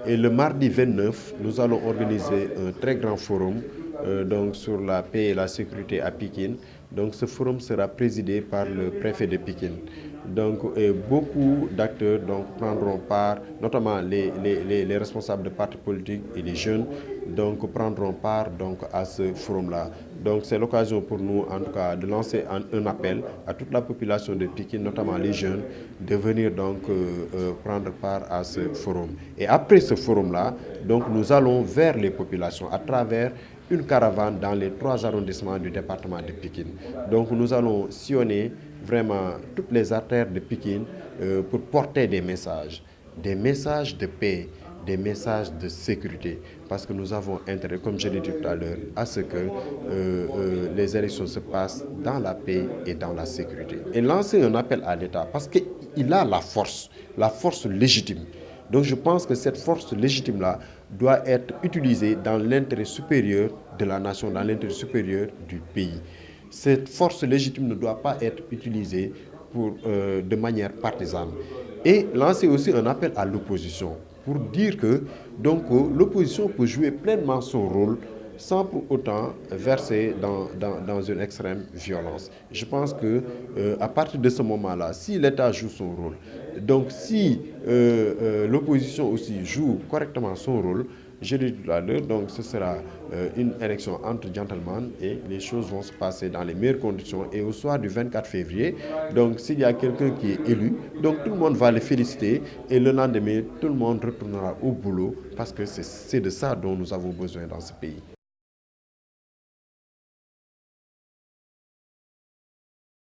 Et le mardi 29, nous allons organiser un très grand forum donc sur la paix et la sécurité à Pikine. Donc ce forum sera présidé par le préfet de Pikine. Donc beaucoup d'acteurs prendront part, notamment les responsables de partis politiques et les jeunes, donc prendront part à ce forum-là. Donc c'est l'occasion pour nous, en tout cas, de lancer un appel à toute la population de Pikine, notamment les jeunes, de venir prendre part à ce forum. Et après ce forum-là, donc nous allons vers les populations à travers une caravane dans les 3 arrondissements du département de Pikine. Donc nous allons sillonner vraiment toutes les artères de Pikine pour porter des messages de paix, des messages de sécurité, parce que nous avons intérêt, comme je l'ai dit tout à l'heure, à ce que les élections se passent dans la paix et dans la sécurité. Et lancer un appel à l'État, parce qu'il a la force légitime. Donc je pense que cette force légitime-là doit être utilisée dans l'intérêt supérieur de la nation, dans l'intérêt supérieur du pays. Cette force légitime ne doit pas être utilisée de manière partisane. Et lancer aussi un appel à l'opposition pour dire que l'opposition peut jouer pleinement son rôle sans pour autant verser dans une extrême violence. Je pense que à partir de ce moment-là, si l'État joue son rôle, donc si l'opposition aussi joue correctement son rôle, je l'ai dit tout à l'heure, donc ce sera une élection entre gentlemen et les choses vont se passer dans les meilleures conditions. Et au soir du 24 février, donc s'il y a quelqu'un qui est élu, donc tout le monde va le féliciter et le lendemain, tout le monde retournera au boulot parce que c'est de ça dont nous avons besoin dans ce pays.